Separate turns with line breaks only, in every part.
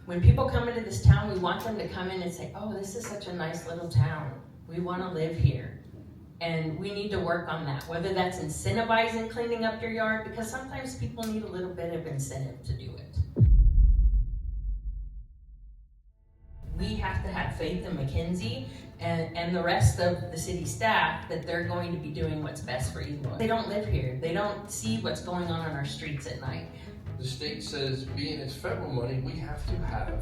When people come into this town, we want them to come in and say, oh, this is such a nice little town. We want to live here. And we need to work on that, whether that's incentivizing cleaning up your yard, because sometimes people need a little bit of incentive to do it. We have to have faith in McKinsey and the rest of the city staff that they're going to be doing what's best for Eloy. They don't live here. They don't see what's going on our streets at night.
The state says, being it's federal money, we have to have a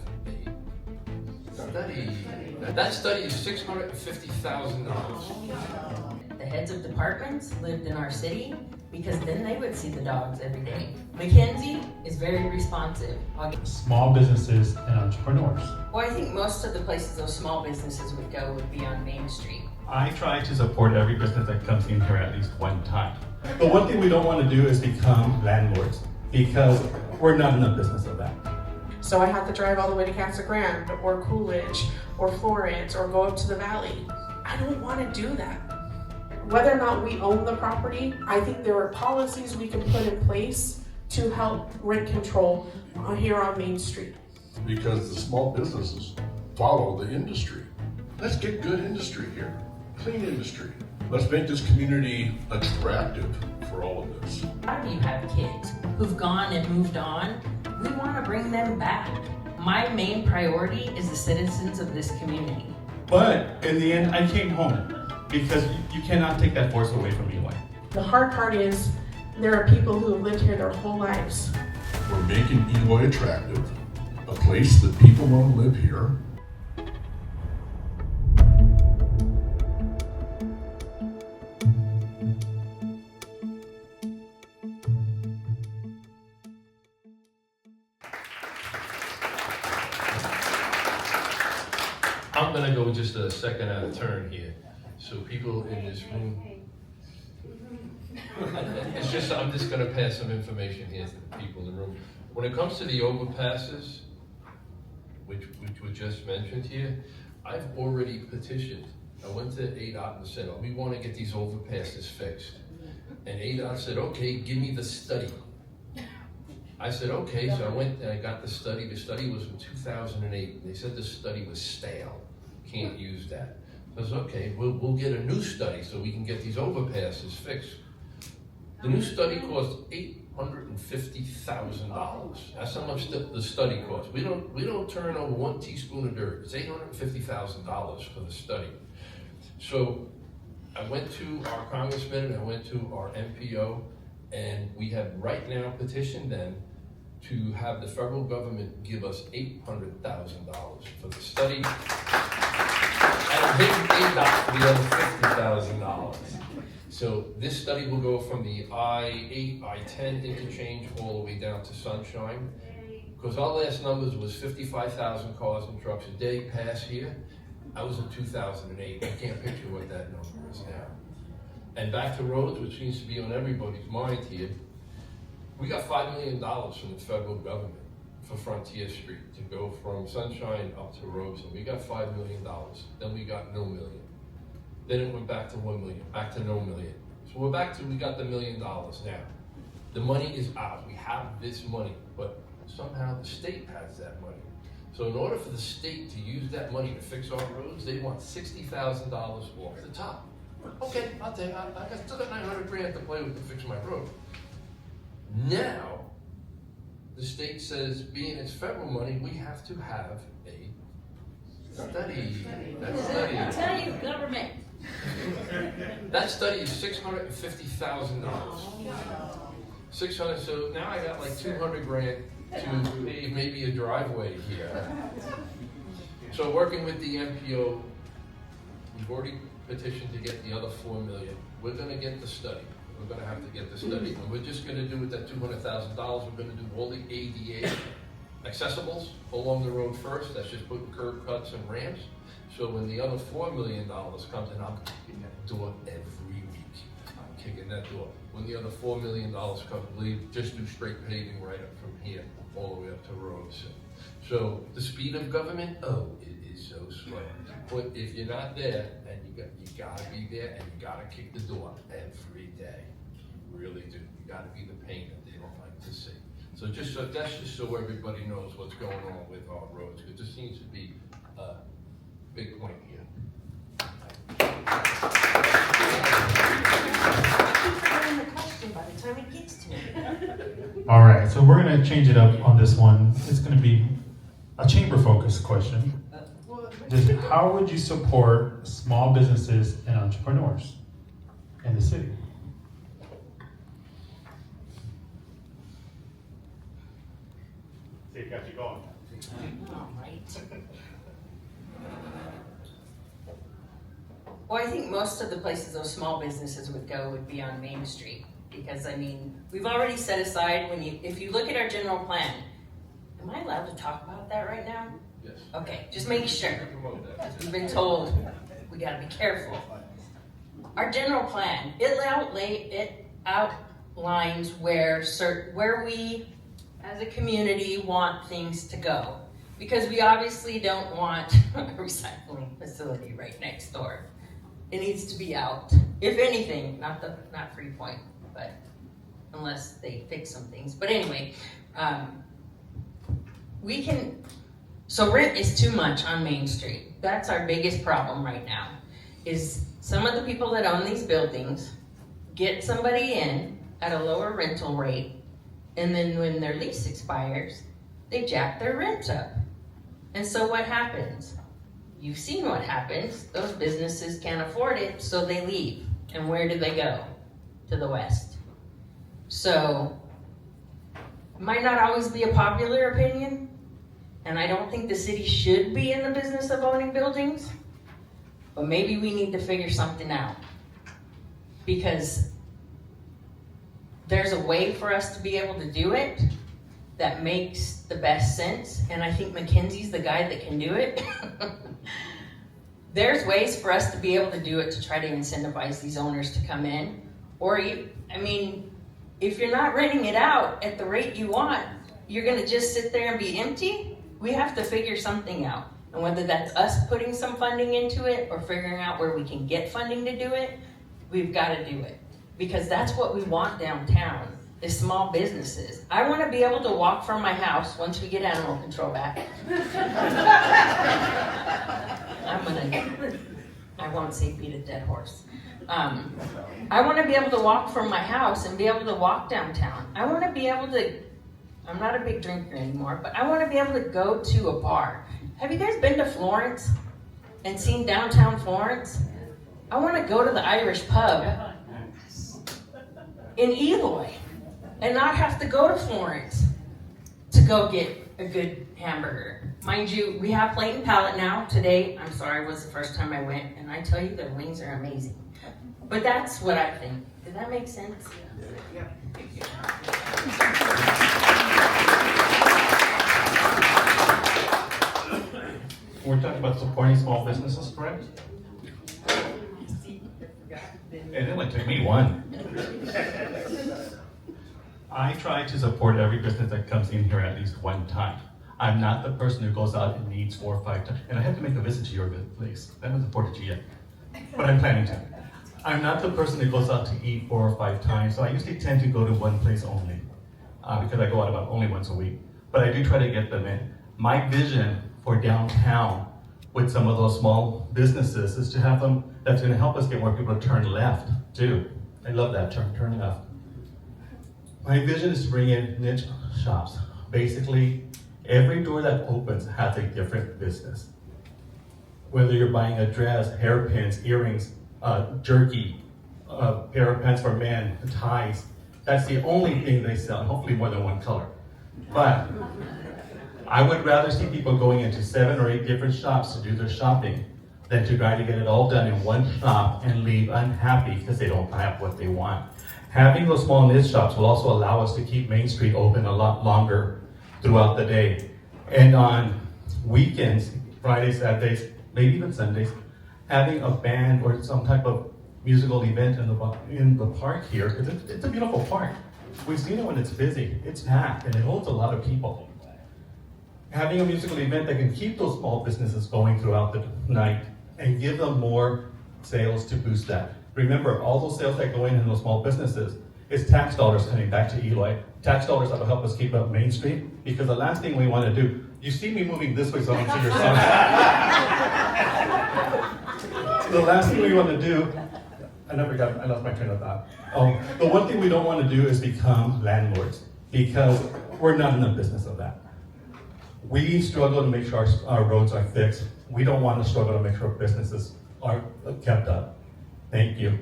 study. That study is $650,000.
The heads of departments lived in our city because then they would see the dogs every day. McKinsey is very responsive.
Small businesses and entrepreneurs.
Well, I think most of the places those small businesses would go would be on Main Street.
I try to support every business that comes in here at least one time. But one thing we don't want to do is become landlords, because we're not in the business of that.
So I have to drive all the way to Casa Grande or Coolidge or Florence or go up to the valley. I don't want to do that. Whether or not we own the property, I think there are policies we can put in place to help rent control here on Main Street.
Because the small businesses follow the industry. Let's get good industry here, clean industry. Let's make this community attractive for all of this.
A lot of you have kids who've gone and moved on. We want to bring them back. My main priority is the citizens of this community.
But in the end, I came home, because you cannot take that force away from Eloy.
The hard part is there are people who have lived here their whole lives.
We're making Eloy attractive, a place that people want to live here.
I'm gonna go just a second out of turn here. So people in this room, I'm just gonna pass some information here to the people in the room. When it comes to the overpasses, which were just mentioned here, I've already petitioned. I went to ADOT and said, oh, we wanna get these overpasses fixed. And ADOT said, okay, give me the study. I said, okay, so I went and I got the study. The study was from 2008. They said the study was stale. Can't use that. I said, okay, we'll get a new study so we can get these overpasses fixed. The new study cost $850,000. That's how much the study costs. We don't turn over 1 teaspoon of dirt. It's $850,000 for the study. So I went to our congressman and I went to our MPO, and we have right now petitioned them to have the federal government give us $800,000 for the study. And his ADOT for the other $50,000. So this study will go from the I-8, I-10 interchange all the way down to Sunshine. Because our last numbers was 55,000 cars and trucks a day pass here. I was in 2008. I can't picture what that number is now. And back to roads, which seems to be on everybody's mind here. We got $5 million from the federal government for Frontier Street to go from Sunshine up to Roseland. We got $5 million. Then we got no million. Then it went back to 1 million, back to no million. So we got the $1 million now. The money is out. We have this money, but somehow the state has that money. So in order for the state to use that money to fix our roads, they want $60,000 off the top. Okay, I'll take it. I still got 900 grand to play with to fix my road. Now, the state says, being it's federal money, we have to have a study. That study.
I tell you, government.
That study is $650,000. 600. So now I got like 200 grand to pave maybe a driveway here. So working with the MPO, we've already petitioned to get the other $4 million. We're going to get the study. We're going to have to get the study, and we're just going to do with that $200,000. We're going to do all the ADA accessibles along the road first. That's just putting curb cuts and ramps. So when the other $4 million comes in, I'm kicking that door every week. I'm kicking that door. When the other $4 million comes, we just do straight paving right up from here all the way up to roads. So the speed of government, oh, it is so slow. But if you're not there, and you gotta be there, and you gotta kick the door every day. You really do. You gotta be the pain that they don't like to see. So So that's just so everybody knows what's going on with our roads, because this seems to be a big point here.
The question by the time it gets to me.
All right, so we're gonna change it up on this one. It's gonna be a chamber-focused question. Just how would you support small businesses and entrepreneurs in the city? See, got you going.
All right. Well, I think most of the places those small businesses would go would be on Main Street. Because, I mean, we've already set aside, if you look at our general plan, am I allowed to talk about that right now?
Yes.
Okay, just make sure.
Promote that.
We've been told we gotta be careful. Our general plan, it outlines where we, as a community, want things to go. Because we obviously don't want a recycling facility right next door. It needs to be out. If anything, not Free Point, but unless they fix some things. But anyway, so rent is too much on Main Street. That's our biggest problem right now, is some of the people that own these buildings get somebody in at a lower rental rate, and then when their lease expires, they jack their rent up. And so what happens? You've seen what happens. Those businesses can't afford it, so they leave. And where do they go? To the west. So, might not always be a popular opinion, and I don't think the city should be in the business of owning buildings, but maybe we need to figure something out. Because there's a way for us to be able to do it that makes the best sense, and I think McKinsey's the guy that can do it. There's ways for us to be able to do it to try to incentivize these owners to come in. Or, if you're not renting it out at the rate you want, you're gonna just sit there and be empty. We have to figure something out. And whether that's us putting some funding into it or figuring out where we can get funding to do it, we've gotta do it. Because that's what we want downtown, is small businesses. I wanna be able to walk from my house once we get animal control back. I won't say beat a dead horse. I wanna be able to walk from my house and be able to walk downtown. I wanna be able to, I'm not a big drinker anymore, but I wanna be able to go to a bar. Have you guys been to Florence and seen downtown Florence? I wanna go to the Irish pub in Eloy and not have to go to Florence to go get a good hamburger. Mind you, we have Plate and Palette now. Today, I'm sorry, was the first time I went, and I tell you, their wings are amazing. But that's what I think. Did that make sense? Yeah.
We're talking about supporting small businesses, correct? It only took me one. I try to support every business that comes in here at least one time. I'm not the person who goes out and eats 4 or 5 times. And I have to make a visit to your place. I haven't supported you yet, but I'm planning to. I'm not the person that goes out to eat 4 or 5 times, so I usually tend to go to one place only, because I go out about only once a week. But I do try to get them in. My vision for downtown with some of those small businesses is to have them, that's gonna help us get more people to turn left too. I love that term, turn left. My vision is to bring in niche shops. Basically, every door that opens has a different business. Whether you're buying a dress, hairpins, earrings, jerky, a pair of pants for men, ties, that's the only thing they sell, and hopefully more than one color. But I would rather see people going into 7 or 8 different shops to do their shopping than to try to get it all done in one shop and leave unhappy because they don't have what they want. Having those small niche shops will also allow us to keep Main Street open a lot longer throughout the day. And on weekends, Fridays, Saturdays, maybe even Sundays, having a band or some type of musical event in the park here, because it's a beautiful park. We've seen it when it's busy. It's packed and it holds a lot of people. Having a musical event that can keep those small businesses going throughout the night and give them more sales to boost that. Remember, all those sales that go in those small businesses is tax dollars coming back to Eloy tax dollars that will help us keep up Main Street, because the last thing we want to do, you see me moving this way so I don't see your son. The last thing we want to do, I lost my train of thought. The one thing we don't want to do is become landlords, because we're not in the business of that. We struggle to make sure our roads are fixed. We don't want to struggle to make sure businesses are kept up. Thank you.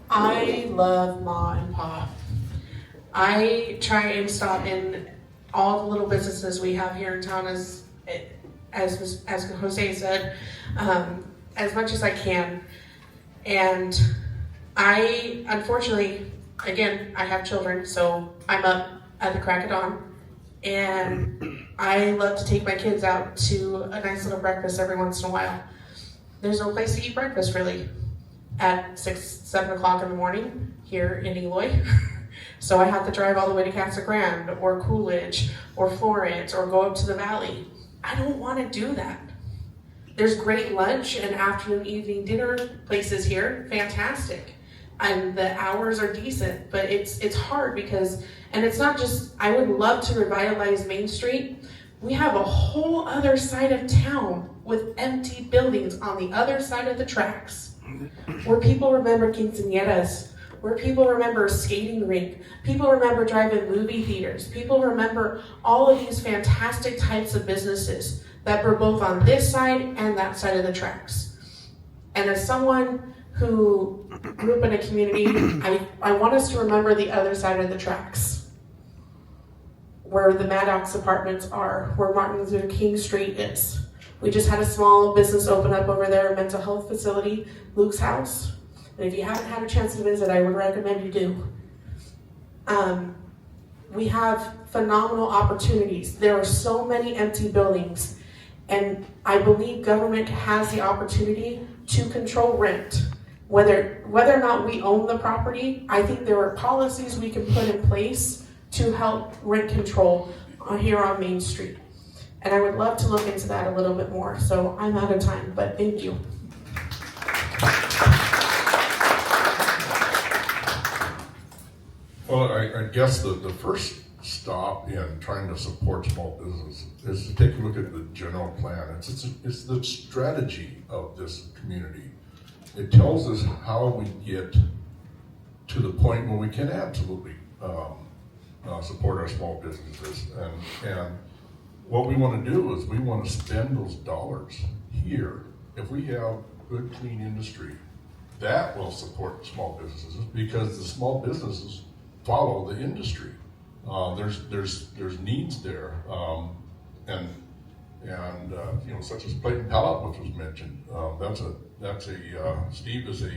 I love Ma and Pa. I try and stop in all the little businesses we have here in town as Jose said, as much as I can. And I, unfortunately, again, I have children, so I'm up at the crack of dawn. And I love to take my kids out to a nice little breakfast every once in a while. There's no place to eat breakfast really at 6, 7 o'clock in the morning here in Eloy. So I have to drive all the way to Casa Grande or Coolidge or Florence or go up to the valley. I don't want to do that. There's great lunch and afternoon, evening dinner places here, fantastic. And the hours are decent, but it's hard because, and it's not just, I would love to revitalize Main Street. We have a whole other side of town with empty buildings on the other side of the tracks, where people remember quinceañeras, where people remember skating rink, people remember driving movie theaters, people remember all of these fantastic types of businesses that were both on this side and that side of the tracks. And as someone who grew up in a community, I want us to remember the other side of the tracks, where the Maddox apartments are, where Martin Luther King Street is. We just had a small business open up over there, a mental health facility, Luke's House. And if you haven't had a chance to visit, I would recommend you do. We have phenomenal opportunities. There are so many empty buildings, and I believe government has the opportunity to control rent. Whether or not we own the property, I think there are policies we can put in place to help rent control here on Main Street. And I would love to look into that a little bit more. So I'm out of time, but thank you.
Well, I guess the first stop in trying to support small business is to take a look at the general plan. It's the strategy of this community. It tells us how we get to the point where we can absolutely support our small businesses. And what we want to do is we want to spend those dollars here. If we have good, clean industry, that will support small businesses, because the small businesses follow the industry. There's needs there, and you know, such as plate and pallet, which was mentioned. Steve is a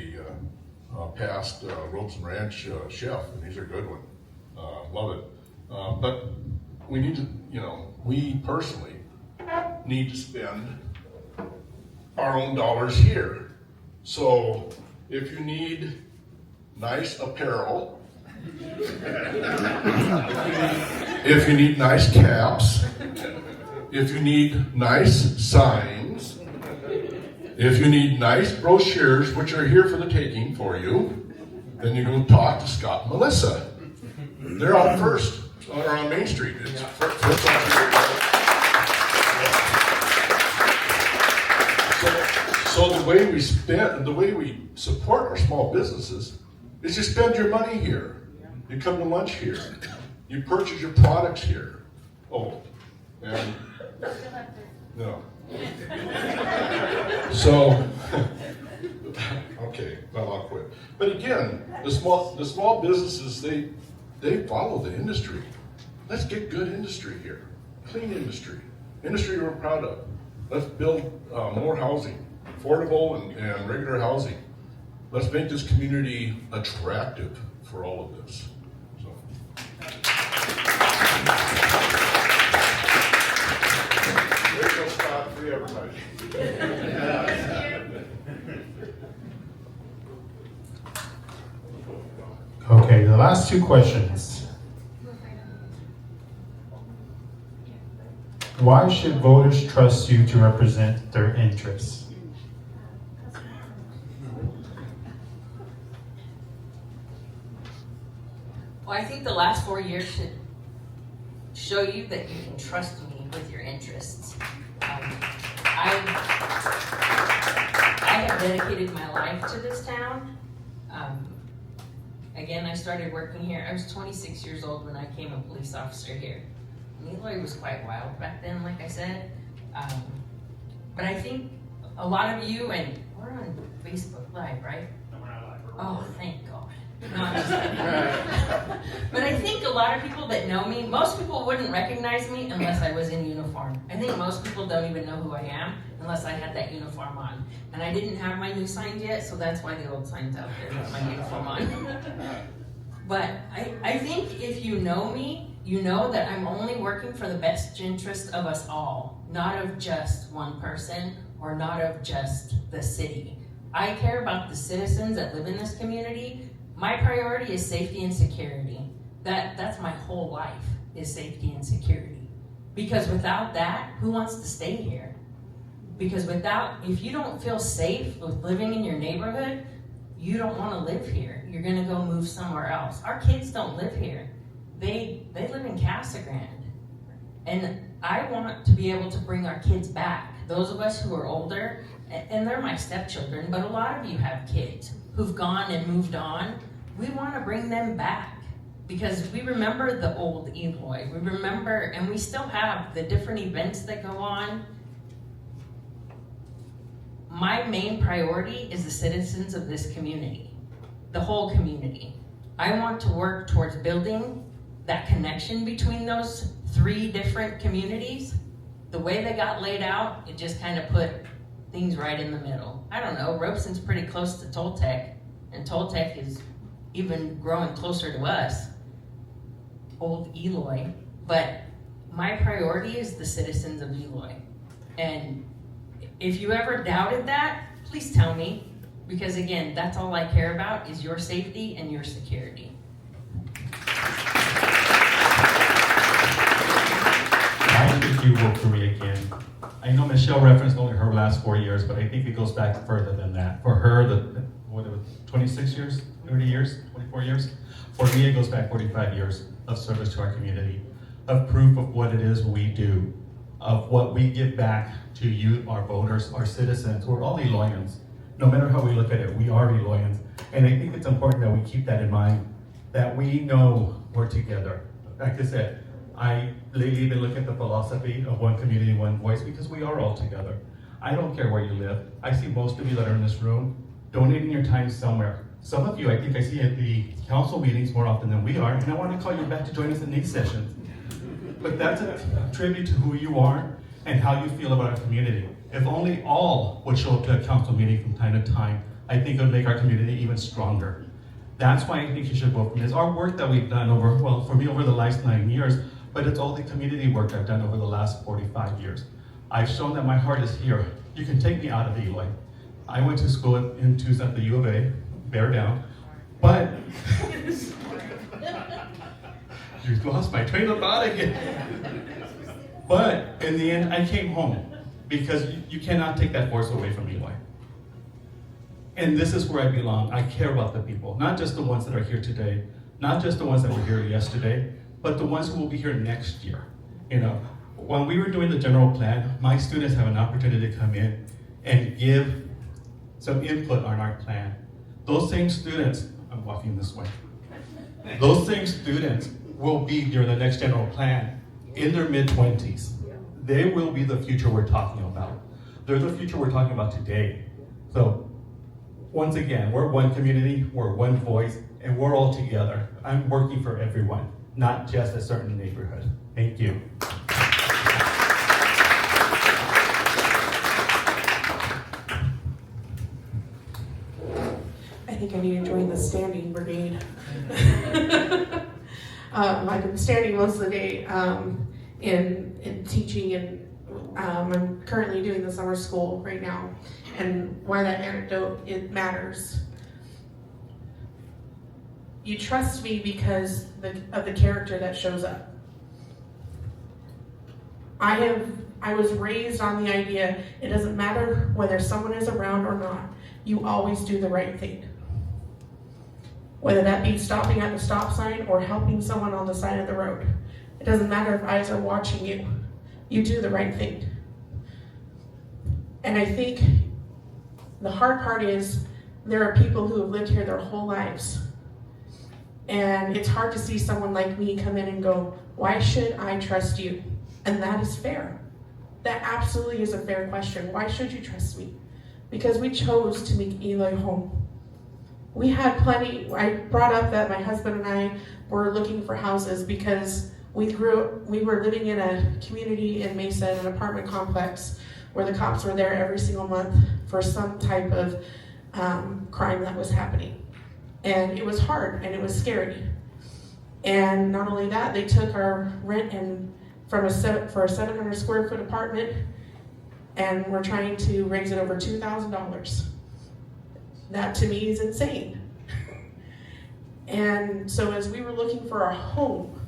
past Ropes and Ranch chef, and he's a good one. Love it. But we need to, you know, we personally need to spend our own dollars here. So if you need nice apparel, if you need nice caps, if you need nice signs, if you need nice brochures, which are here for the taking for you, then you go talk to Scott and Melissa. They're on First, or on Main Street. It's first on Street. So the way we support our small businesses is you spend your money here. You come to lunch here. You purchase your products here. Oh, and no. So, okay, well, I'll quit. But again, the small businesses, they follow the industry. Let's get good industry here, clean industry we're proud of. Let's build more housing, affordable and regular housing. Let's make this community attractive for all of this. So. There you go, Scott, free advertising.
Okay, the last two questions. Why should voters trust you to represent their interests?
Well, I think the last 4 years should show you that you can trust me with your interests. I have dedicated my life to this town. Again, I started working here. I was 26 years old when I became a police officer here. And Eloy was quite wild back then, like I said. But I think a lot of you, and we're on Facebook Live, right?
No, we're not live.
Oh, thank God. No, I'm just kidding. But I think a lot of people that know me, most people wouldn't recognize me unless I was in uniform. I think most people don't even know who I am unless I had that uniform on. And I didn't have my new signs yet, so that's why the old sign's out there with my uniform on. But I think if you know me, you know that I'm only working for the best interest of us all, not of just one person or not of just the city. I care about the citizens that live in this community. My priority is safety and security. That's my whole life, is safety and security. Because without that, who wants to stay here? Because if you don't feel safe with living in your neighborhood, you don't want to live here. You're gonna go move somewhere else. Our kids don't live here. They live in Casa Grande. And I want to be able to bring our kids back. Those of us who are older, and they're my stepchildren, but a lot of you have kids who've gone and moved on. We want to bring them back because we remember the old Eloy. We remember, and we still have the different events that go on. My main priority is the citizens of this community, the whole community. I want to work towards building that connection between those 3 different communities. The way they got laid out, it just kind of put things right in the middle. I don't know, Robeson's pretty close to Toltec, and Toltec is even growing closer to us, old Eloy. But my priority is the citizens of Eloy. And if you ever doubted that, please tell me, because again, that's all I care about is your safety and your security.
Why should you vote for me again? I know Michelle referenced only her last 4 years, but I think it goes back further than that. For her, 26 years, 30 years, 24 years? For me, it goes back 45 years of service to our community, of proof of what it is we do, of what we give back to you, our voters, our citizens. We're all Eloyans. No matter how we look at it, we are Eloyans. And I think it's important that we keep that in mind, that we know we're together. Like I said, I lately been looking at the philosophy of one community, one voice, because we are all together. I don't care where you live. I see most of you that are in this room donating your time somewhere. Some of you, I think I see at the council meetings more often than we are, and I want to call you back to join us in these sessions. But that's a tribute to who you are and how you feel about our community. If only all would show up to a council meeting from time to time, I think it would make our community even stronger. That's why I think you should vote for me. It's our work that we've done for me over the last 9 years, but it's all the community work I've done over the last 45 years. I've shown that my heart is here. You can take me out of Eloy. I went to school in Tucson at the U of A, bear down, but you lost my train of thought again. But in the end, I came home because you cannot take that force away from Eloy. And this is where I belong. I care about the people, not just the ones that are here today, not just the ones that were here yesterday, but the ones who will be here next year. You know, when we were doing the general plan, my students have an opportunity to come in and give some input on our plan. Those same students, I'm walking this way, those same students will be during the next general plan in their mid-20s. They will be the future we're talking about. They're the future we're talking about today. So once again, we're one community, we're one voice, and we're all together. I'm working for everyone, not just a certain neighborhood. Thank you.
I think I need to join the standing brigade. I've been standing most of the day in teaching, and I'm currently doing the summer school right now. And why that anecdote, it matters. You trust me because of the character that shows up. I was raised on the idea, it doesn't matter whether someone is around or not, you always do the right thing. Whether that be stopping at the stop sign or helping someone on the side of the road. It doesn't matter if eyes are watching you, you do the right thing. And I think the hard part is there are people who have lived here their whole lives. And it's hard to see someone like me come in and go, why should I trust you? And that is fair. That absolutely is a fair question. Why should you trust me? Because we chose to make Eloy home. We had plenty. I brought up that my husband and I were looking for houses because we were living in a community in Mesa, in an apartment complex, where the cops were there every single month for some type of crime that was happening. And it was hard and it was scary. And not only that, they took our rent and for a 700 square foot apartment, and we're trying to raise it over $2,000. That to me is insane. And so as we were looking for a home,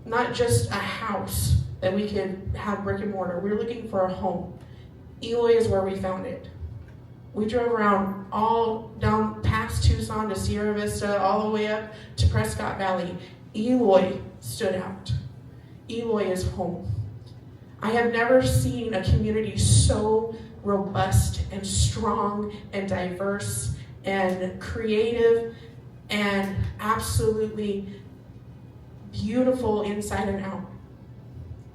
not just a house that we could have brick and mortar, we were looking for a home. Eloy is where we found it. We drove around all down past Tucson to Sierra Vista, all the way up to Prescott Valley. Eloy stood out. Eloy is home. I have never seen a community so robust and strong and diverse and creative and absolutely beautiful inside and out.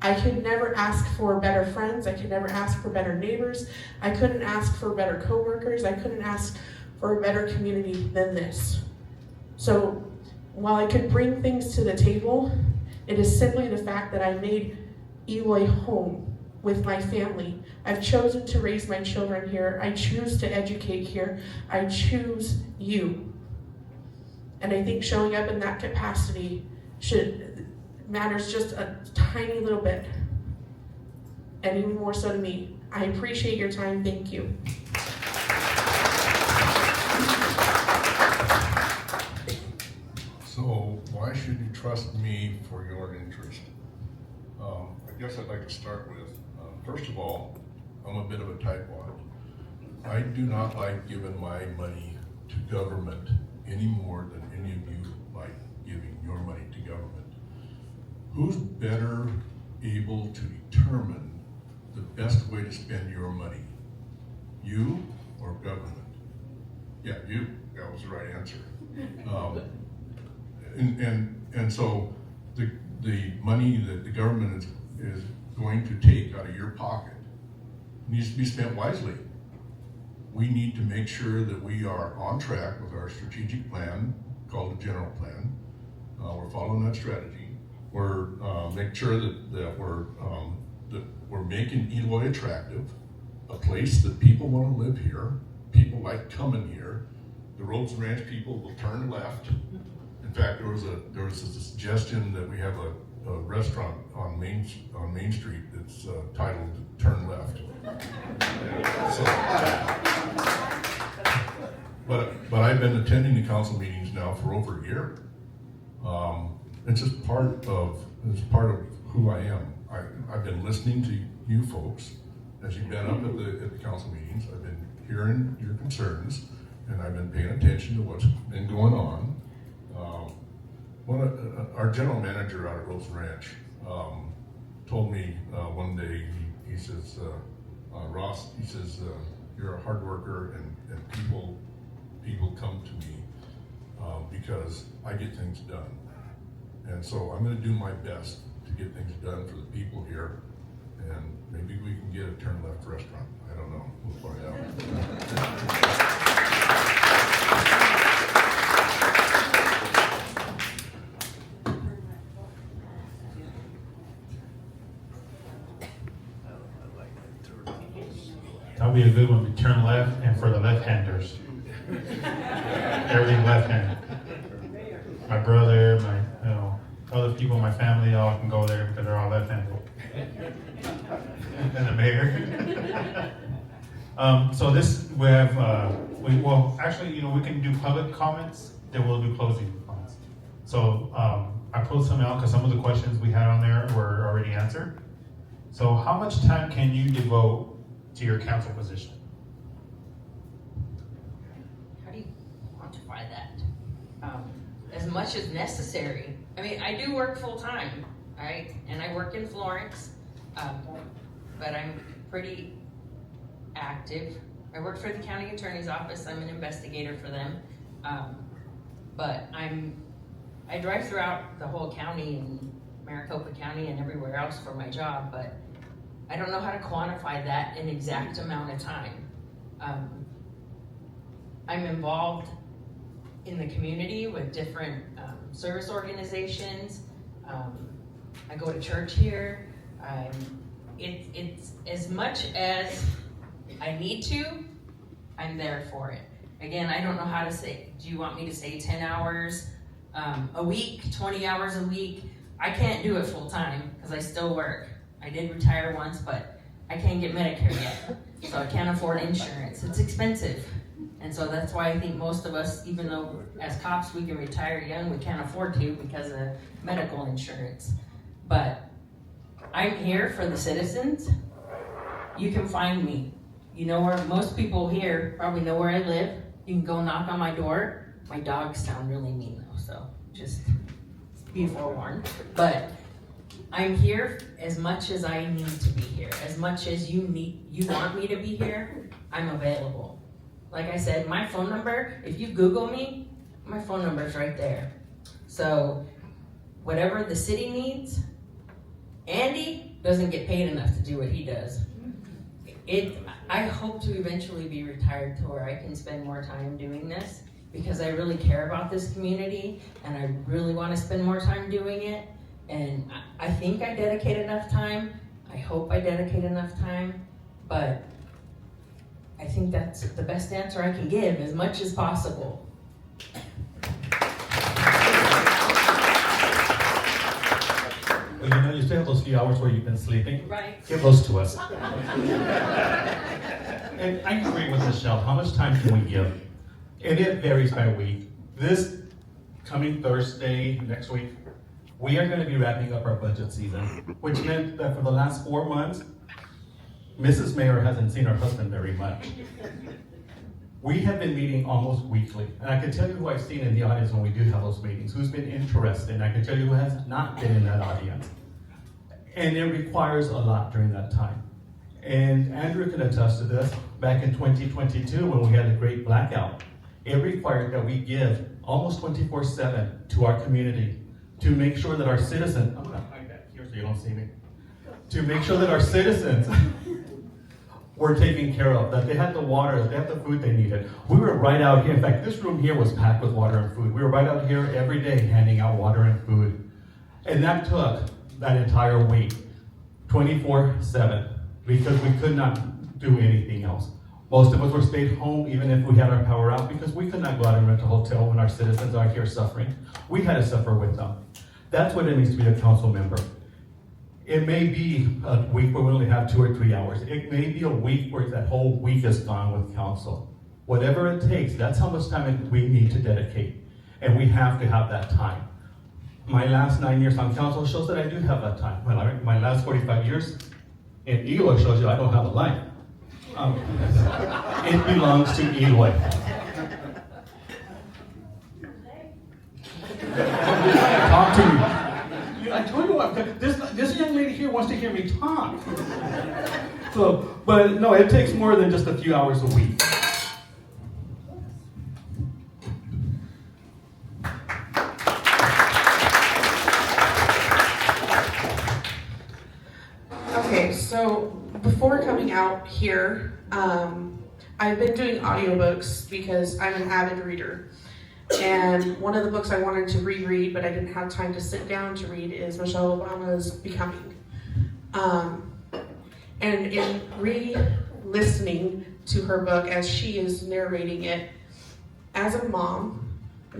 I could never ask for better friends. I could never ask for better neighbors. I couldn't ask for better coworkers. I couldn't ask for a better community than this. So while I could bring things to the table, it is simply the fact that I made Eloy home with my family. I've chosen to raise my children here. I choose to educate here. I choose you. And I think showing up in that capacity matters just a tiny little bit. And even more so to me. I appreciate your time. Thank you.
So why should you trust me for your interest? I guess I'd like to start with, first of all, I'm a bit of a tightwad. I do not like giving my money to government any more than any of you like giving your money to government. Who's better able to determine the best way to spend your money? You or government? Yeah, you. That was the right answer. And so the money that the government is going to take out of your pocket needs to be spent wisely. We need to make sure that we are on track with our strategic plan called the general plan. We're following that strategy. We're making sure that we're making Eloy attractive, a place that people want to live here. People like coming here. The Rhodes Ranch people will turn left. In fact, there was a suggestion that we have a restaurant on Main Street that's titled "Turn Left." So, but I've been attending the council meetings now for over a year. It's just part of who I am. I've been listening to you folks as you've been up at the council meetings. I've been hearing your concerns, and I've been paying attention to what's been going on. Our general manager out at Rhodes Ranch told me one day, he says, Ross, he says, you're a hard worker and people come to me because I get things done. And so I'm gonna do my best to get things done for the people here, and maybe we can get a turn left restaurant. I don't know, we'll find out.
That'll be a good one to turn left and for the left-handers. Everything left-handed. My brother, other people in my family, all can go there because they're all left-handed. And the mayor. So this, we have, we can do public comments, then we'll do closing comments. So I pulled some out because some of the questions we had on there were already answered. So how much time can you devote to your council position?
How do you quantify that? As much as necessary. I mean, I do work full-time, right? And I work in Florence, but I'm pretty active. I work for the county attorney's office. I'm an investigator for them. But I drive throughout the whole county and Maricopa County and everywhere else for my job, but I don't know how to quantify that in exact amount of time. I'm involved in the community with different service organizations. I go to church here. It's as much as I need to, I'm there for it. Again, I don't know how to say, do you want me to say 10 hours a week, 20 hours a week? I can't do it full time because I still work. I did retire once, but I can't get Medicare yet. So I can't afford insurance. It's expensive. And so that's why I think most of us, even though as cops we can retire young, we can't afford to because of medical insurance. But I'm here for the citizens. You can find me. You know where most people here probably know where I live. You can go knock on my door. My dogs sound really mean though, so just be forewarned. But I'm here as much as I need to be here. As much as you want me to be here, I'm available. Like I said, my phone number, if you Google me, my phone number is right there. So whatever the city needs, Andy doesn't get paid enough to do what he does. I hope to eventually be retired to where I can spend more time doing this because I really care about this community and I really want to spend more time doing it. And I think I dedicate enough time. I hope I dedicate enough time, but I think that's the best answer I can give, as much as possible.
Well, you know, you still have those few hours where you've been sleeping.
Right.
Give those to us. And I agree with Michelle. How much time can we give? And it varies by week. This coming Thursday, next week, we are going to be wrapping up our budget season, which meant that for the last 4 months, Mrs. Mayor hasn't seen her husband very much. We have been meeting almost weekly, and I can tell you who I've seen in the audience when we do have those meetings, who's been interested, and I can tell you who has not been in that audience. And it requires a lot during that time. And Andrew can attest to this. Back in 2022, when we had a great blackout, it required that we give almost 24/7 to our community to make sure that our citizens, I'm gonna hide that here so you don't see me, to make sure that our citizens were taken care of, that they had the water, that they had the food they needed. We were right out here. In fact, this room here was packed with water and food. We were right out here every day handing out water and food. And that took that entire week, 24/7, because we could not do anything else. Most of us were stayed home even if we had our power out because we could not go out and rent a hotel when our citizens are here suffering. We had to suffer with them. That's what it means to be a council member. It may be a week where we only have 2 or 3 hours. It may be a week where that whole week is gone with council. Whatever it takes, that's how much time we need to dedicate. And we have to have that time. My last 9 years on council shows that I do have that time. Well, my last 45 years in Eloy shows you I don't have a life. It belongs to Eloy. Talk to me. I told you this young lady here wants to hear me talk. But no, it takes more than just a few hours a week.
Okay, so before coming out here, I've been doing audiobooks because I'm an avid reader. And one of the books I wanted to reread, but I didn't have time to sit down to read, is Michelle Obama's Becoming. And in re-listening to her book as she is narrating it, as a mom,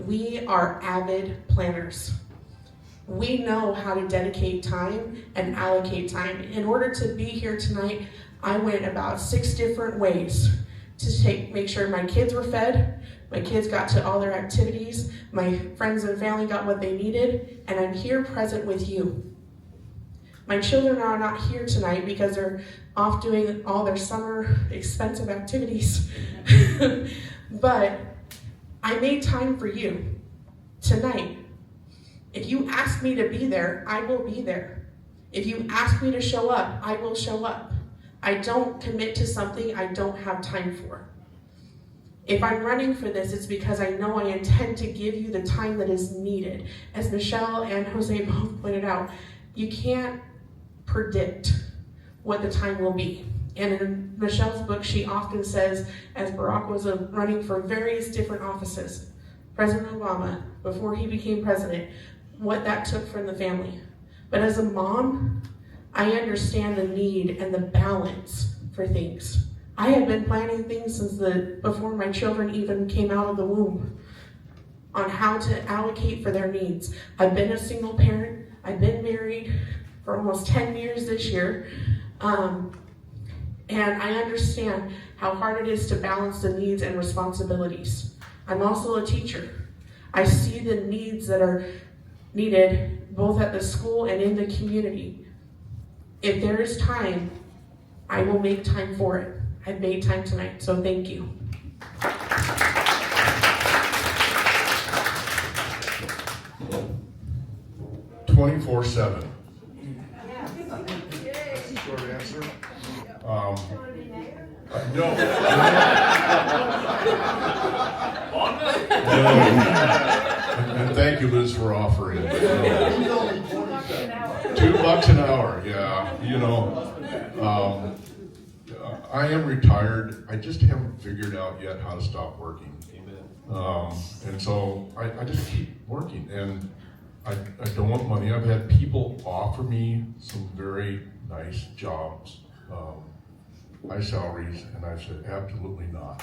we are avid planners. We know how to dedicate time and allocate time. In order to be here tonight, I went about 6 different ways to make sure my kids were fed, my kids got to all their activities, my friends and family got what they needed, and I'm here present with you. My children are not here tonight because they're off doing all their summer expensive activities. But I made time for you tonight. If you ask me to be there, I will be there. If you ask me to show up, I will show up. I don't commit to something I don't have time for. If I'm running for this, it's because I know I intend to give you the time that is needed. As Michelle and Jose both pointed out, you can't predict what the time will be. And in Michelle's book, she often says, as Barack was running for various different offices, President Obama, before he became president, what that took from the family. But as a mom, I understand the need and the balance for things. I have been planning things since before my children even came out of the womb on how to allocate for their needs. I've been a single parent. I've been married for almost 10 years this year. And I understand how hard it is to balance the needs and responsibilities. I'm also a teacher. I see the needs that are needed both at the school and in the community. If there is time, I will make time for it. I've made time tonight, so thank you.
24/7. Short answer. No. And thank you, Liz, for offering. $2 an hour, yeah. I am retired. I just haven't figured out yet how to stop working. And so I just keep working, and I don't want money. I've had people offer me some very nice jobs, high salaries, and I've said absolutely not.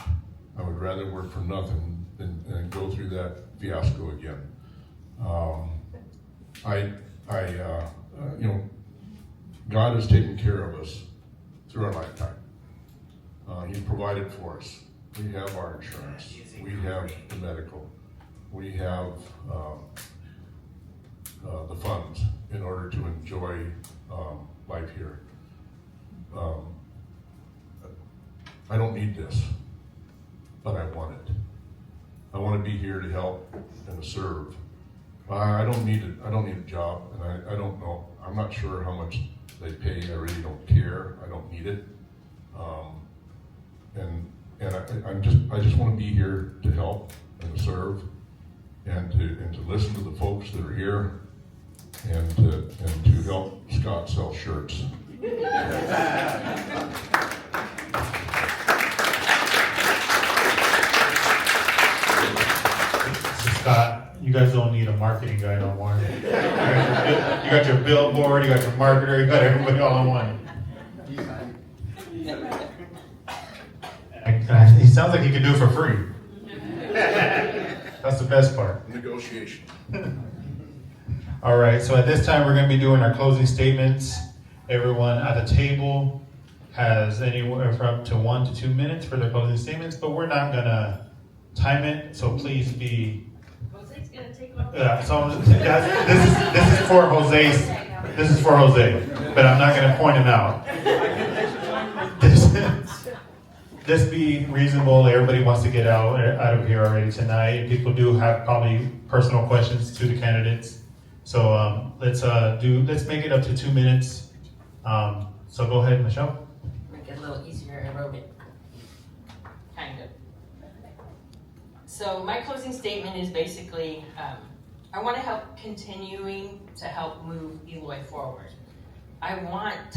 I would rather work for nothing than go through that fiasco again. God has taken care of us through our lifetime. He's provided for us. We have our insurance. We have the medical. We have the funds in order to enjoy life here. I don't need this, but I want it. I want to be here to help and to serve. I don't need it. I don't need a job, and I don't know. I'm not sure how much they pay. I really don't care. I don't need it. I just want to be here to help and to serve, and to listen to the folks that are here, and to help Scott sell shirts.
Scott, you guys don't need a marketing guy no more. You got your billboard, you got your marketer, you got everybody all in one. He sounds like he could do it for free. That's the best part.
Negotiation.
All right, so at this time we're going to be doing our closing statements. Everyone at the table has anywhere from up to 1 to 2 minutes for their closing statements, but we're not going to time it, so please be.
Jose's gonna take off.
This is for Jose. This is for Jose, but I'm not going to point him out. Just be reasonable. Everybody wants to get out of here already tonight. People do have probably personal questions to the candidates. So let's make it up to 2 minutes. So go ahead, Michelle.
Make it a little easier aerobic. Kind of. So my closing statement is basically, I want to help continuing to help move Eloy forward. I want,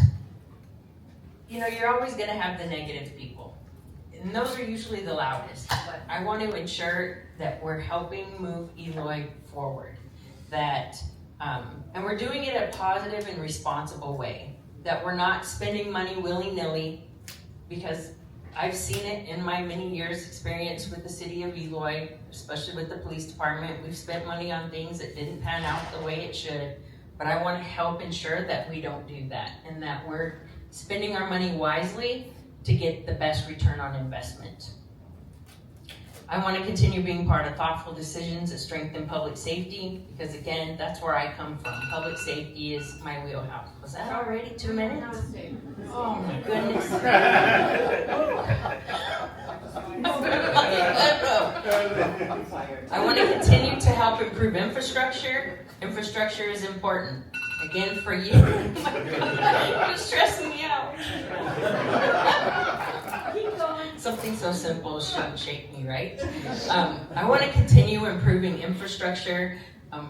you're always going to have the negative people. And those are usually the loudest, but I want to ensure that we're helping move Eloy forward. That, and we're doing it in a positive and responsible way. That we're not spending money willy-nilly, because I've seen it in my many years experience with the city of Eloy, especially with the police department. We've spent money on things that didn't pan out the way it should, but I want to help ensure that we don't do that, and that we're spending our money wisely to get the best return on investment. I want to continue being part of thoughtful decisions that strengthen public safety, because again, that's where I come from. Public safety is my wheelhouse. Was that already 2 minutes? Oh my goodness. I want to continue to help improve infrastructure. Infrastructure is important. Again, for you. You're stressing me out. Something so simple shouldn't shake me, right? I want to continue improving infrastructure.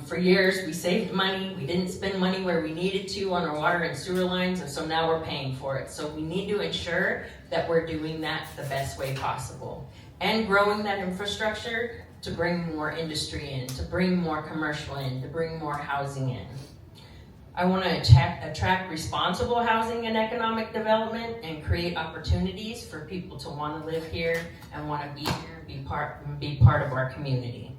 For years, we saved money. We didn't spend money where we needed to on our water and sewer lines, and so now we're paying for it. So we need to ensure that we're doing that the best way possible. And growing that infrastructure to bring more industry in, to bring more commercial in, to bring more housing in. I want to attract responsible housing and economic development and create opportunities for people to want to live here and want to be here, be part of our community.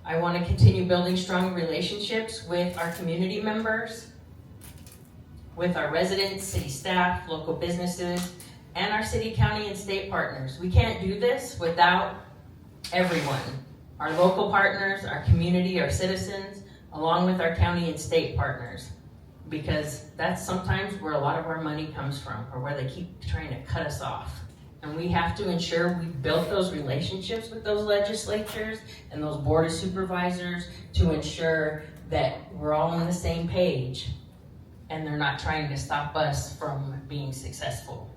I want to continue building strong relationships with our community members, with our residents, city staff, local businesses, and our city, county, and state partners. We can't do this without everyone. Our local partners, our community, our citizens, along with our county and state partners, because that's sometimes where a lot of our money comes from, or where they keep trying to cut us off. And we have to ensure we build those relationships with those legislatures and those board of supervisors to ensure that we're all on the same page and they're not trying to stop us from being successful.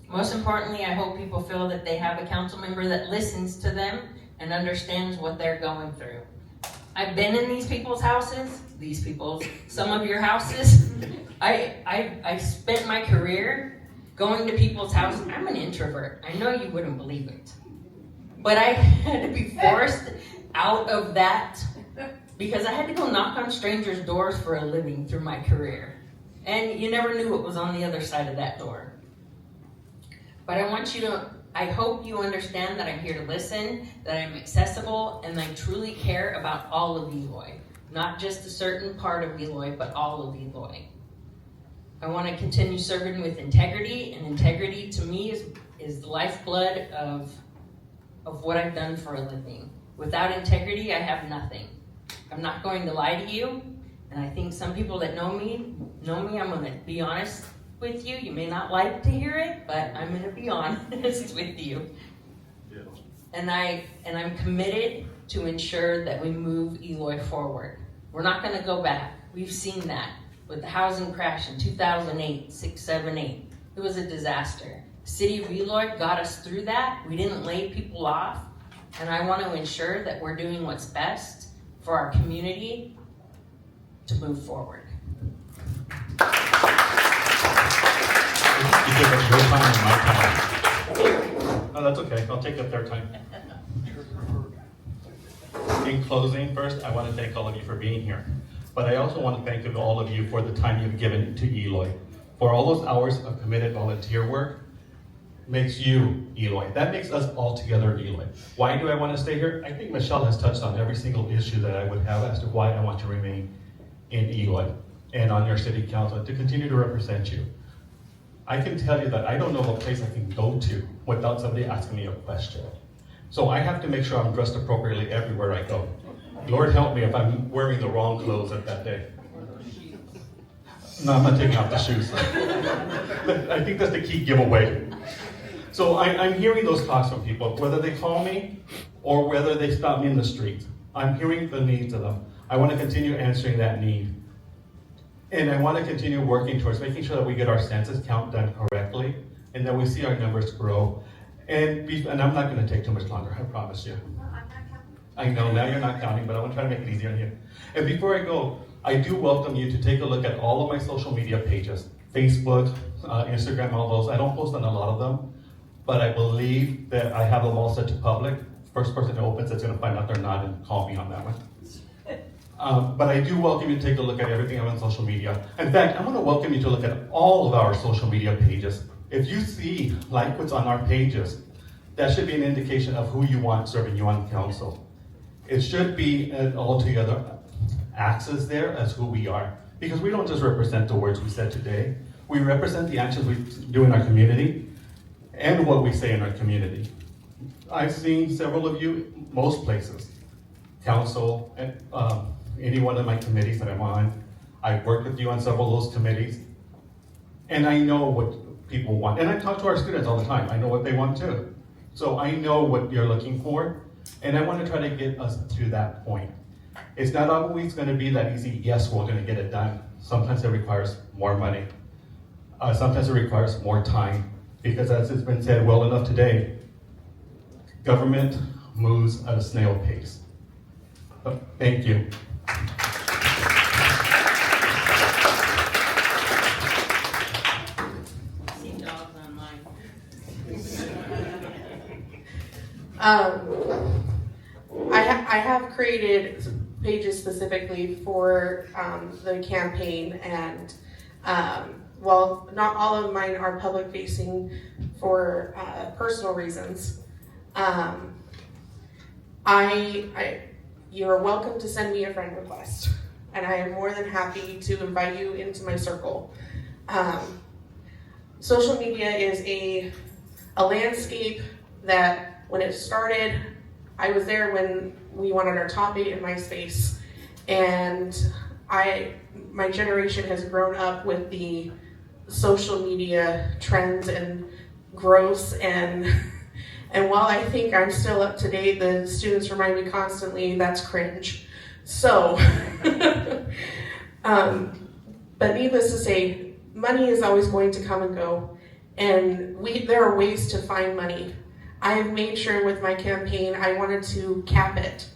Most importantly, I hope people feel that they have a council member that listens to them and understands what they're going through. I've been in these people's houses, some of your houses. I spent my career going to people's houses. I'm an introvert. I know you wouldn't believe it. But I had to be forced out of that because I had to go knock on strangers' doors for a living through my career. And you never knew what was on the other side of that door. But I hope you understand that I'm here to listen, that I'm accessible, and I truly care about all of Eloy. Not just a certain part of Eloy, but all of Eloy. I want to continue serving with integrity, and integrity to me is the lifeblood of what I've done for a living. Without integrity, I have nothing. I'm not going to lie to you, and I think some people that know me, I'm going to be honest with you. You may not like to hear it, but I'm going to be honest with you. Yeah. And I'm committed to ensure that we move Eloy forward. We're not going to go back. We've seen that with the housing crash in 2008, 6, 7, 8. It was a disaster. The city of Eloy got us through that. We didn't lay people off. And I want to ensure that we're doing what's best for our community to move forward.
You give us your time and my time. Oh, that's okay. I'll take up their time. In closing, first, I want to thank all of you for being here. But I also want to thank all of you for the time you've given to Eloy. For all those hours of committed volunteer work makes you Eloy. That makes us all together Eloy. Why do I want to stay here? I think Michelle has touched on every single issue that I would have as to why I want to remain in Eloy and on your city council to continue to represent you. I can tell you that I don't know a place I can go to without somebody asking me a question. So I have to make sure I'm dressed appropriately everywhere I go. Lord help me if I'm wearing the wrong clothes at that day. No, I'm not taking off the shoes. I think that's the key giveaway. So I'm hearing those talks from people, whether they call me or whether they stop me in the street. I'm hearing the needs of them. I want to continue answering that need. And I want to continue working towards making sure that we get our census count done correctly and that we see our numbers grow. And I'm not going to take too much longer, I promise you. I know, now you're not counting, but I want to try to make it easier on you. And before I go, I do welcome you to take a look at all of my social media pages. Facebook, Instagram, all those. I don't post on a lot of them, but I believe that I have them all set to public. First person who opens it's going to find out they're not and call me on that one. But I do welcome you to take a look at everything I'm on social media. In fact, I'm going to welcome you to look at all of our social media pages. If you see like what's on our pages, that should be an indication of who you want serving you on council. It should be an altogether axis there as who we are. Because we don't just represent the words we said today. We represent the actions we do in our community and what we say in our community. I've seen several of you, most places, council, and any one of my committees that I'm on. I've worked with you on several of those committees, and I know what people want. And I talk to our students all the time. I know what they want too. So I know what you're looking for, and I want to try to get us to that point. It's not always going to be that easy, yes, we're going to get it done. Sometimes it requires more money. Sometimes it requires more time, because as it's been said well enough today, government moves at a snail pace. But thank you.
See dogs online.
I have created pages specifically for the campaign, and well, not all of mine are public facing for personal reasons. You're welcome to send me a friend request, and I am more than happy to invite you into my circle. Social media is a landscape that when it started, I was there when we wanted our top 8 in MySpace, and my generation has grown up with the social media trends and growth, and while I think I'm still up to date, the students remind me constantly that's cringe. So, but needless to say, money is always going to come and go, and there are ways to find money. I have made sure with my campaign I wanted to cap it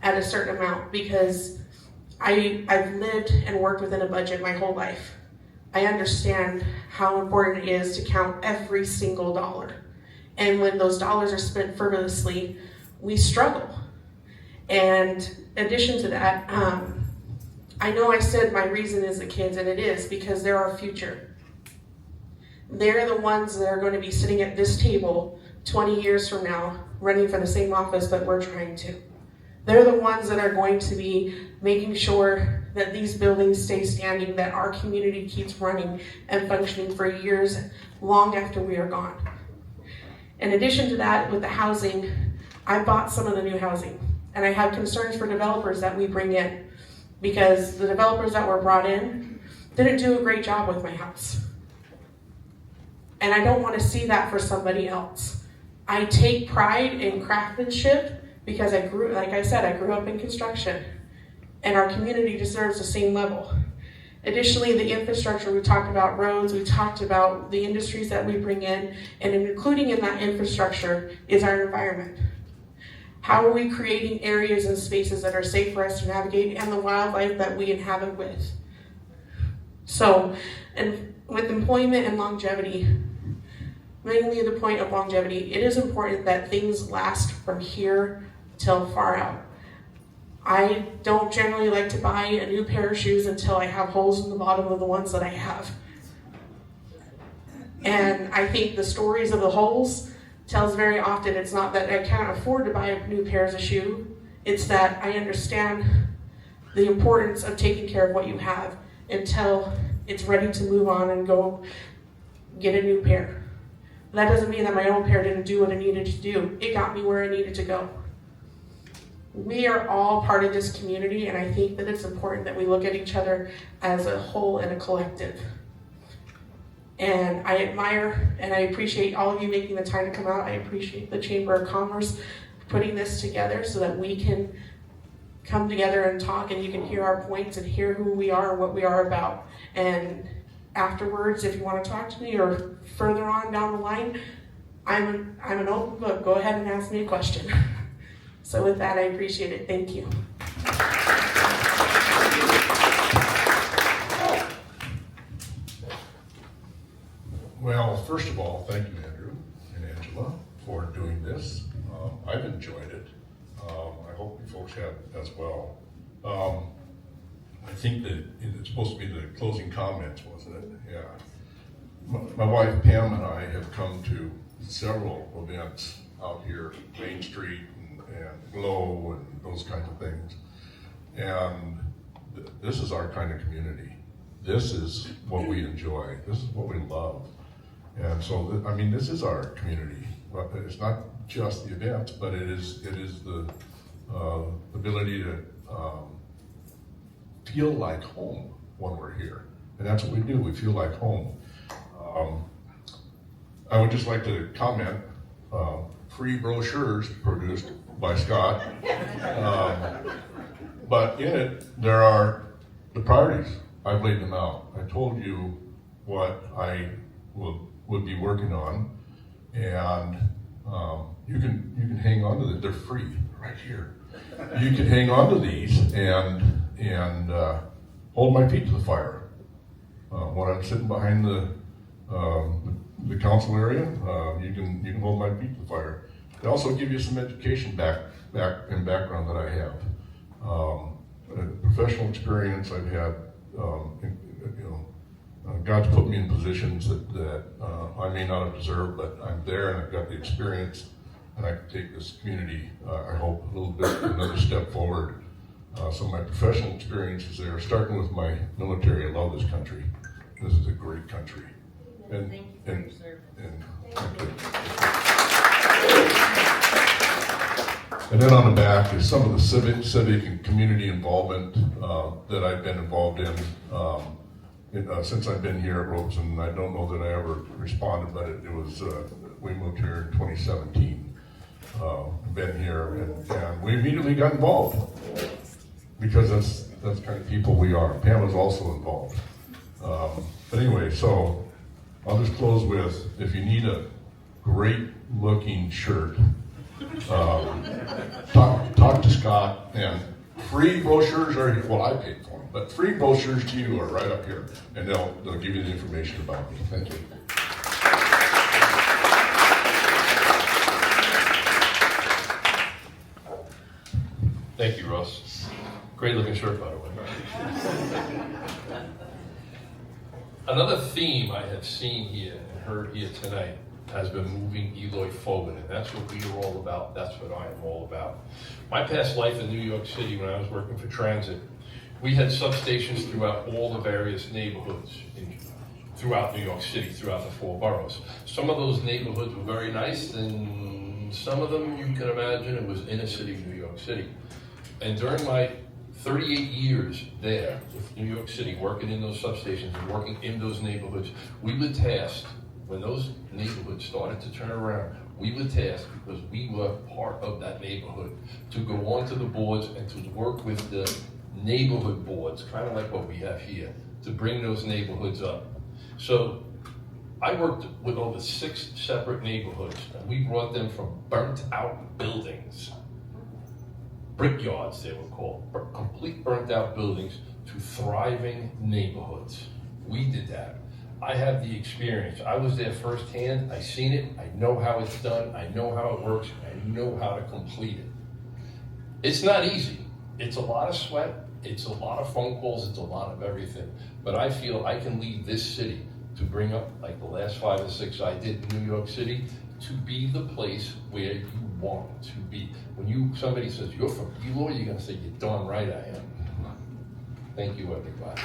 at a certain amount, because I've lived and worked within a budget my whole life. I understand how important it is to count every single dollar. And when those dollars are spent frivolously, we struggle. And in addition to that, I know I said my reason is the kids, and it is because they're our future. They're the ones that are going to be sitting at this table 20 years from now, running for the same office that we're trying to. They're the ones that are going to be making sure that these buildings stay standing, that our community keeps running and functioning for years long after we are gone. In addition to that, with the housing, I bought some of the new housing, and I have concerns for developers that we bring in, because the developers that were brought in didn't do a great job with my house. And I don't want to see that for somebody else. I take pride in craftsmanship because like I said, I grew up in construction, and our community deserves the same level. Additionally, the infrastructure, we talked about roads, we talked about the industries that we bring in, and including in that infrastructure is our environment. How are we creating areas and spaces that are safe for us to navigate, and the wildlife that we inhabit with? So, and with employment and longevity, mainly the point of longevity, it is important that things last from here till far out. I don't generally like to buy a new pair of shoes until I have holes in the bottom of the ones that I have. And I think the stories of the holes tells very often it's not that I can't afford to buy new pairs of shoes, it's that I understand the importance of taking care of what you have until it's ready to move on and go get a new pair. That doesn't mean that my own pair didn't do what it needed to do. It got me where I needed to go. We are all part of this community, and I think that it's important that we look at each other as a whole and a collective. And I admire and I appreciate all of you making the time to come out. I appreciate the Chamber of Commerce putting this together so that we can come together and talk, and you can hear our points and hear who we are and what we are about. And afterwards, if you want to talk to me or further on down the line, I'm an open book. Go ahead and ask me a question. So with that, I appreciate it. Thank you.
Well, first of all, thank you, Andrew and Angela, for doing this. I've enjoyed it. I hope you folks have as well. I think that it's supposed to be the closing comments, wasn't it? Yeah. My wife Pam and I have come to several events out here, Main Street and Glow and those kinds of things. And this is our kind of community. This is what we enjoy. This is what we love. And so, I mean, this is our community. well, it's not just the events, but it is the ability to feel like home when we're here. And that's what we do, we feel like home. I would just like to comment, free brochures produced by Scott. But in it, there are the priorities. I've laid them out. I told you what I would be working on, and you can hang on to them. They're free, right here. You can hang on to these and hold my feet to the fire. When I'm sitting behind the council area, you can hold my feet to the fire. They also give you some education background that I have. Professional experience I've had, God's put me in positions that I may not have deserved, but I'm there and I've got the experience, and I can take this community, I hope, a little bit another step forward. So my professional experience is there, starting with my military. I love this country. This is a great country. And,
Thank you for your service.
And then on the back is some of the civic and community involvement that I've been involved in since I've been here at Robeson. I don't know that I ever responded, but it was, we moved here in 2017. Been here and we immediately got involved because that's kind of people we are. Pam was also involved. But anyway, so I'll just close with, if you need a great looking shirt, talk to Scott, and free brochures are here. Well, I paid for them, but free brochures to you are right up here, and they'll give you the information about me. Thank you.
Thank you, Russ. Great looking shirt, by the way. Another theme I have seen here and heard here tonight has been moving Eloy forward, and that's what we are all about. That's what I am all about. My past life in New York City, when I was working for transit, we had substations throughout all the various neighborhoods throughout New York City, throughout the 4 boroughs. Some of those neighborhoods were very nice, and some of them, you can imagine, it was inner city New York City. And during my 38 years there with New York City, working in those substations and working in those neighborhoods, we were tasked, when those neighborhoods started to turn around, we were tasked, because we were part of that neighborhood, to go onto the boards and to work with the neighborhood boards, kind of like what we have here, to bring those neighborhoods up. So I worked with over 6 separate neighborhoods, and we brought them from burnt out buildings, brickyards they were called, complete burnt out buildings, to thriving neighborhoods. We did that. I have the experience. I was there firsthand. I seen it. I know how it's done. I know how it works. I know how to complete it. It's not easy. It's a lot of sweat. It's a lot of phone calls. It's a lot of everything. But I feel I can lead this city to bring up, like the last 5 or 6 I did in New York City, to be the place where you want to be. When somebody says, you're from Eloy, you're gonna say, you're darn right I am. Thank you, everybody.